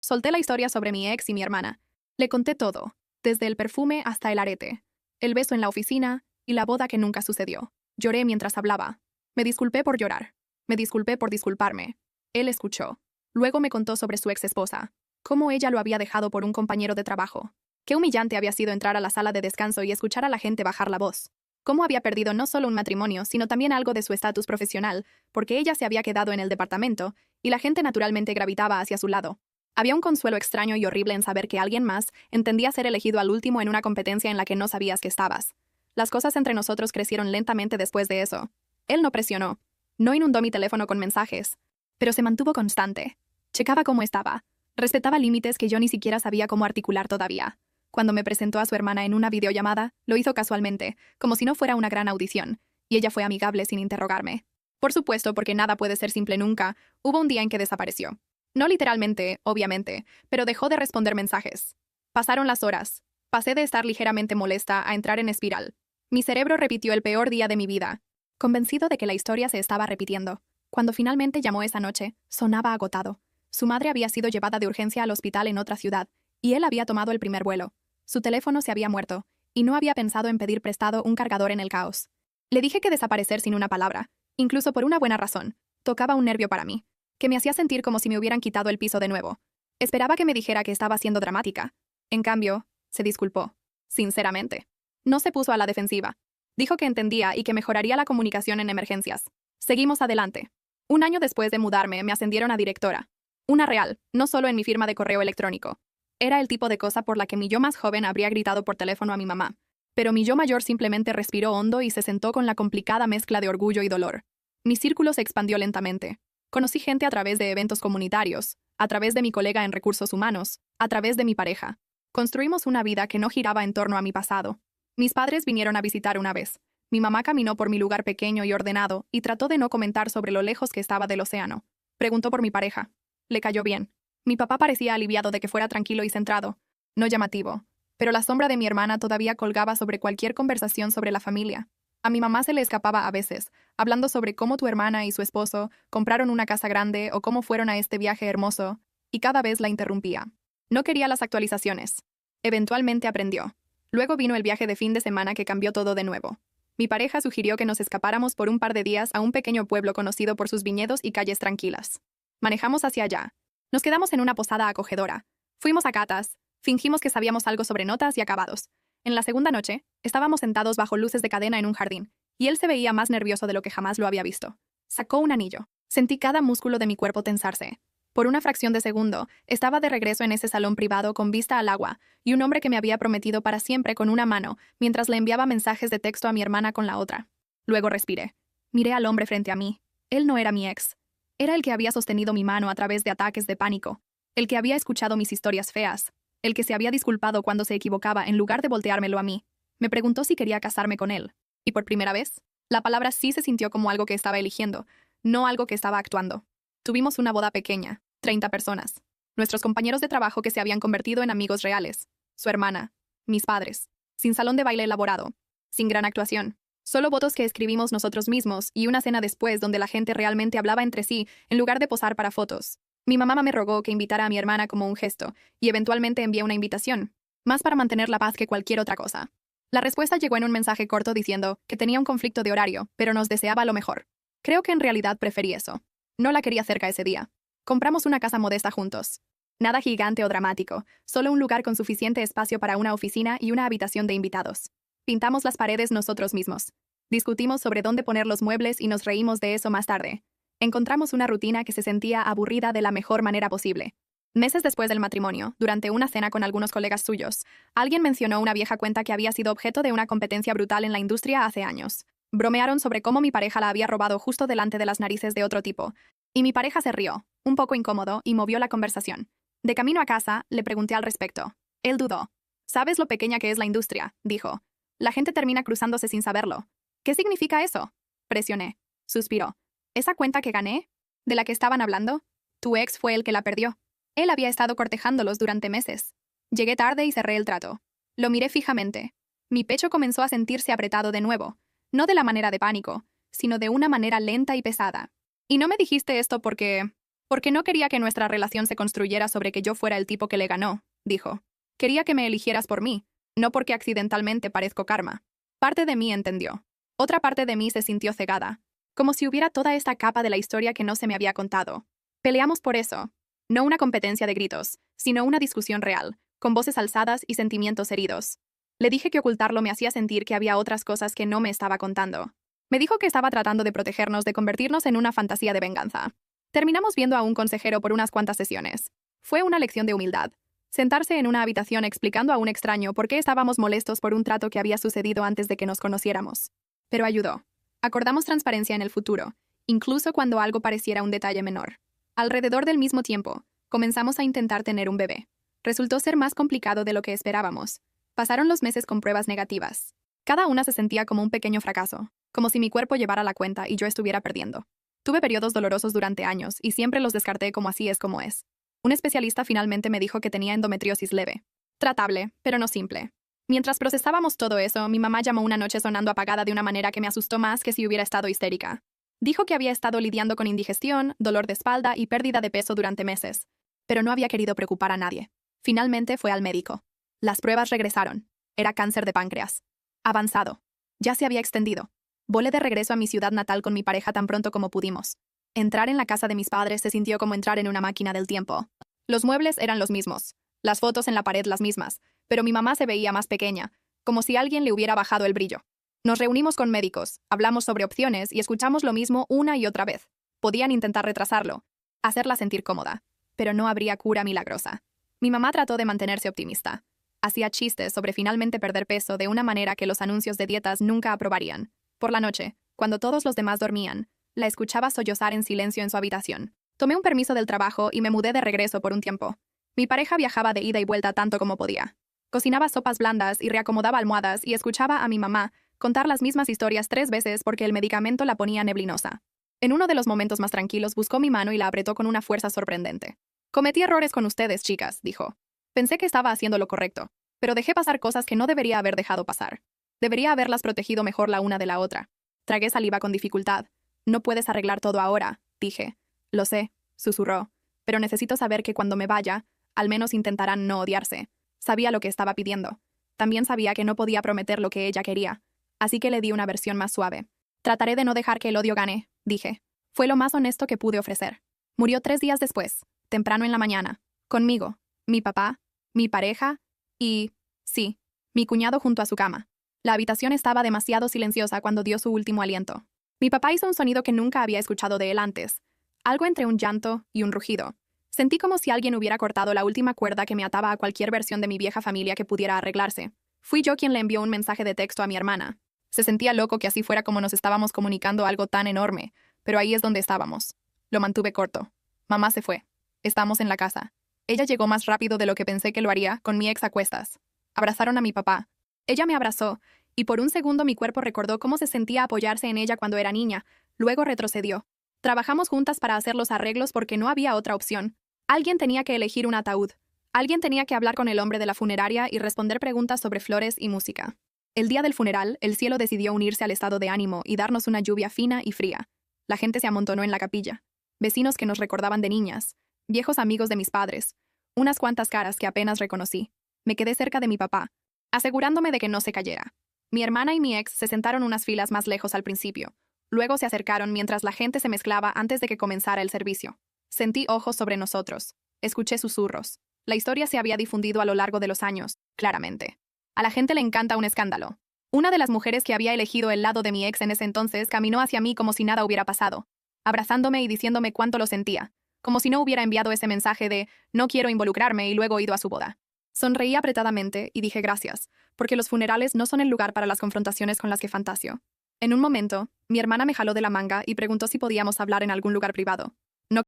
Solté la historia sobre mi ex y mi hermana. Le conté todo, desde el perfume hasta el arete, el beso en la oficina y la boda que nunca sucedió. Lloré mientras hablaba. Me disculpé por llorar. Me disculpé por disculparme. Él escuchó. Luego me contó sobre su ex esposa, cómo ella lo había dejado por un compañero de trabajo. Qué humillante había sido entrar a la sala de descanso y escuchar a la gente bajar la voz. Cómo había perdido no solo un matrimonio, sino también algo de su estatus profesional, porque ella se había quedado en el departamento, y la gente naturalmente gravitaba hacia su lado. Había un consuelo extraño y horrible en saber que alguien más entendía ser elegido al último en una competencia en la que no sabías que estabas. Las cosas entre nosotros crecieron lentamente después de eso. Él no presionó. No inundó mi teléfono con mensajes. Pero se mantuvo constante. Checaba cómo estaba. Respetaba límites que yo ni siquiera sabía cómo articular todavía. Cuando me presentó a su hermana en una videollamada, lo hizo casualmente, como si no fuera una gran audición, y ella fue amigable sin interrogarme. Por supuesto, porque nada puede ser simple nunca, hubo un día en que desapareció. No literalmente, obviamente, pero dejó de responder mensajes. Pasaron las horas. Pasé de estar ligeramente molesta a entrar en espiral. Mi cerebro repitió el peor día de mi vida, convencido de que la historia se estaba repitiendo. Cuando finalmente llamó esa noche, sonaba agotado. Su madre había sido llevada de urgencia al hospital en otra ciudad, y él había tomado el primer vuelo. Su teléfono se había muerto, y no había pensado en pedir prestado un cargador en el caos. Le dije que desaparecer sin una palabra, incluso por una buena razón, tocaba un nervio para mí, que me hacía sentir como si me hubieran quitado el piso de nuevo. Esperaba que me dijera que estaba siendo dramática. En cambio, se disculpó. Sinceramente. No se puso a la defensiva. Dijo que entendía y que mejoraría la comunicación en emergencias. Seguimos adelante. Un año después de mudarme, me ascendieron a directora. Una real, no solo en mi firma de correo electrónico. Era el tipo de cosa por la que mi yo más joven habría gritado por teléfono a mi mamá. Pero mi yo mayor simplemente respiró hondo y se sentó con la complicada mezcla de orgullo y dolor. Mi círculo se expandió lentamente. Conocí gente a través de eventos comunitarios, a través de mi colega en recursos humanos, a través de mi pareja. Construimos una vida que no giraba en torno a mi pasado. Mis padres vinieron a visitar una vez. Mi mamá caminó por mi lugar pequeño y ordenado y trató de no comentar sobre lo lejos que estaba del océano. Preguntó por mi pareja. Le cayó bien. Mi papá parecía aliviado de que fuera tranquilo y centrado. No llamativo. Pero la sombra de mi hermana todavía colgaba sobre cualquier conversación sobre la familia. A mi mamá se le escapaba a veces, hablando sobre cómo tu hermana y su esposo compraron una casa grande o cómo fueron a este viaje hermoso, y cada vez la interrumpía. No quería las actualizaciones. Eventualmente aprendió. Luego vino el viaje de fin de semana que cambió todo de nuevo. Mi pareja sugirió que nos escapáramos por un par de días a un pequeño pueblo conocido por sus viñedos y calles tranquilas. Manejamos hacia allá. Nos quedamos en una posada acogedora. Fuimos a catas, fingimos que sabíamos algo sobre notas y acabados. En la segunda noche, estábamos sentados bajo luces de cadena en un jardín, y él se veía más nervioso de lo que jamás lo había visto. Sacó un anillo. Sentí cada músculo de mi cuerpo tensarse. Por una fracción de segundo, estaba de regreso en ese salón privado con vista al agua, y un hombre que me había prometido para siempre con una mano, mientras le enviaba mensajes de texto a mi hermana con la otra. Luego respiré. Miré al hombre frente a mí. Él no era mi ex. Era el que había sostenido mi mano a través de ataques de pánico, el que había escuchado mis historias feas, el que se había disculpado cuando se equivocaba en lugar de volteármelo a mí. Me preguntó si quería casarme con él. Y por primera vez, la palabra sí se sintió como algo que estaba eligiendo, no algo que estaba actuando. Tuvimos una boda pequeña, 30 personas. Nuestros compañeros de trabajo que se habían convertido en amigos reales. Su hermana. Mis padres. Sin salón de baile elaborado. Sin gran actuación. Solo votos que escribimos nosotros mismos y una cena después donde la gente realmente hablaba entre sí en lugar de posar para fotos. Mi mamá me rogó que invitara a mi hermana como un gesto, y eventualmente envié una invitación, más para mantener la paz que cualquier otra cosa. La respuesta llegó en un mensaje corto diciendo que tenía un conflicto de horario, pero nos deseaba lo mejor. Creo que en realidad preferí eso. No la quería cerca ese día. Compramos una casa modesta juntos. Nada gigante o dramático, solo un lugar con suficiente espacio para una oficina y una habitación de invitados. Pintamos las paredes nosotros mismos. Discutimos sobre dónde poner los muebles y nos reímos de eso más tarde. Encontramos una rutina que se sentía aburrida de la mejor manera posible. Meses después del matrimonio, durante una cena con algunos colegas suyos, alguien mencionó una vieja cuenta que había sido objeto de una competencia brutal en la industria hace años. Bromearon sobre cómo mi pareja la había robado justo delante de las narices de otro tipo. Y mi pareja se rió, un poco incómodo, y movió la conversación. De camino a casa, le pregunté al respecto. Él dudó. «¿Sabes lo pequeña que es la industria?», dijo. «La gente termina cruzándose sin saberlo». «¿Qué significa eso?», presioné. Suspiró. «¿Esa cuenta que gané? ¿De la que estaban hablando? Tu ex fue el que la perdió. Él había estado cortejándolos durante meses». Llegué tarde y cerré el trato. Lo miré fijamente. Mi pecho comenzó a sentirse apretado de nuevo, no de la manera de pánico, sino de una manera lenta y pesada. «¿Y no me dijiste esto porque...?» Porque no quería que nuestra relación se construyera sobre que yo fuera el tipo que le ganó, dijo. Quería que me eligieras por mí, no porque accidentalmente parezco karma. Parte de mí entendió. Otra parte de mí se sintió cegada, como si hubiera toda esta capa de la historia que no se me había contado. Peleamos por eso. No una competencia de gritos, sino una discusión real, con voces alzadas y sentimientos heridos. Le dije que ocultarlo me hacía sentir que había otras cosas que no me estaba contando. Me dijo que estaba tratando de protegernos de convertirnos en una fantasía de venganza. Terminamos viendo a un consejero por unas cuantas sesiones. Fue una lección de humildad. Sentarse en una habitación explicando a un extraño por qué estábamos molestos por un trato que había sucedido antes de que nos conociéramos. Pero ayudó. Acordamos transparencia en el futuro, incluso cuando algo pareciera un detalle menor. Alrededor del mismo tiempo, comenzamos a intentar tener un bebé. Resultó ser más complicado de lo que esperábamos. Pasaron los meses con pruebas negativas. Cada una se sentía como un pequeño fracaso, como si mi cuerpo llevara la cuenta y yo estuviera perdiendo. Tuve periodos dolorosos durante años y siempre los descarté como así es como es. Un especialista finalmente me dijo que tenía endometriosis leve. Tratable, pero no simple. Mientras procesábamos todo eso, mi mamá llamó una noche sonando apagada de una manera que me asustó más que si hubiera estado histérica. Dijo que había estado lidiando con indigestión, dolor de espalda y pérdida de peso durante meses, pero no había querido preocupar a nadie. Finalmente fue al médico. Las pruebas regresaron. Era cáncer de páncreas. Avanzado. Ya se había extendido. Volé de regreso a mi ciudad natal con mi pareja tan pronto como pudimos. Entrar en la casa de mis padres se sintió como entrar en una máquina del tiempo. Los muebles eran los mismos, las fotos en la pared las mismas, pero mi mamá se veía más pequeña, como si alguien le hubiera bajado el brillo. Nos reunimos con médicos, hablamos sobre opciones y escuchamos lo mismo una y otra vez. Podían intentar retrasarlo, hacerla sentir cómoda, pero no habría cura milagrosa. Mi mamá trató de mantenerse optimista. Hacía chistes sobre finalmente perder peso de una manera que los anuncios de dietas nunca aprobarían. Por la noche, cuando todos los demás dormían, la escuchaba sollozar en silencio en su habitación. Tomé un permiso del trabajo y me mudé de regreso por un tiempo. Mi pareja viajaba de ida y vuelta tanto como podía. Cocinaba sopas blandas y reacomodaba almohadas y escuchaba a mi mamá contar las mismas historias 3 veces porque el medicamento la ponía neblinosa. En uno de los momentos más tranquilos buscó mi mano y la apretó con una fuerza sorprendente. Cometí errores con ustedes, chicas, dijo. Pensé que estaba haciendo lo correcto, pero dejé pasar cosas que no debería haber dejado pasar. Debería haberlas protegido mejor la una de la otra. Tragué saliva con dificultad. No puedes arreglar todo ahora, dije. Lo sé, susurró, pero necesito saber que cuando me vaya, al menos intentarán no odiarse. Sabía lo que estaba pidiendo. También sabía que no podía prometer lo que ella quería, así que le di una versión más suave. Trataré de no dejar que el odio gane, dije. Fue lo más honesto que pude ofrecer. Murió 3 días después, temprano en la mañana, conmigo, mi papá, mi pareja y, sí, mi cuñado junto a su cama. La habitación estaba demasiado silenciosa cuando dio su último aliento. Mi papá hizo un sonido que nunca había escuchado de él antes, algo entre un llanto y un rugido. Sentí como si alguien hubiera cortado la última cuerda que me ataba a cualquier versión de mi vieja familia que pudiera arreglarse. Fui yo quien le envió un mensaje de texto a mi hermana. Se sentía loco que así fuera como nos estábamos comunicando algo tan enorme, pero ahí es donde estábamos. Lo mantuve corto. Mamá se fue. Estamos en la casa. Ella llegó más rápido de lo que pensé que lo haría, con mi ex a cuestas. Abrazaron a mi papá. Ella me abrazó, y por un segundo mi cuerpo recordó cómo se sentía apoyarse en ella cuando era niña. Luego retrocedió. Trabajamos juntas para hacer los arreglos porque no había otra opción. Alguien tenía que elegir un ataúd. Alguien tenía que hablar con el hombre de la funeraria y responder preguntas sobre flores y música. El día del funeral, el cielo decidió unirse al estado de ánimo y darnos una lluvia fina y fría. La gente se amontonó en la capilla. Vecinos que nos recordaban de niñas. Viejos amigos de mis padres. Unas cuantas caras que apenas reconocí. Me quedé cerca de mi papá, asegurándome de que no se cayera. Mi hermana y mi ex se sentaron unas filas más lejos al principio. Luego se acercaron mientras la gente se mezclaba antes de que comenzara el servicio. Sentí ojos sobre nosotros. Escuché susurros. La historia se había difundido a lo largo de los años, claramente. A la gente le encanta un escándalo. Una de las mujeres que había elegido el lado de mi ex en ese entonces caminó hacia mí como si nada hubiera pasado, abrazándome y diciéndome cuánto lo sentía, como si no hubiera enviado ese mensaje de «no quiero involucrarme» y luego ido a su boda. Sonreí apretadamente y dije gracias, porque los funerales no son el lugar para las confrontaciones con las que fantasio. En un momento, mi hermana me jaló de la manga y preguntó si podíamos hablar en algún lugar privado.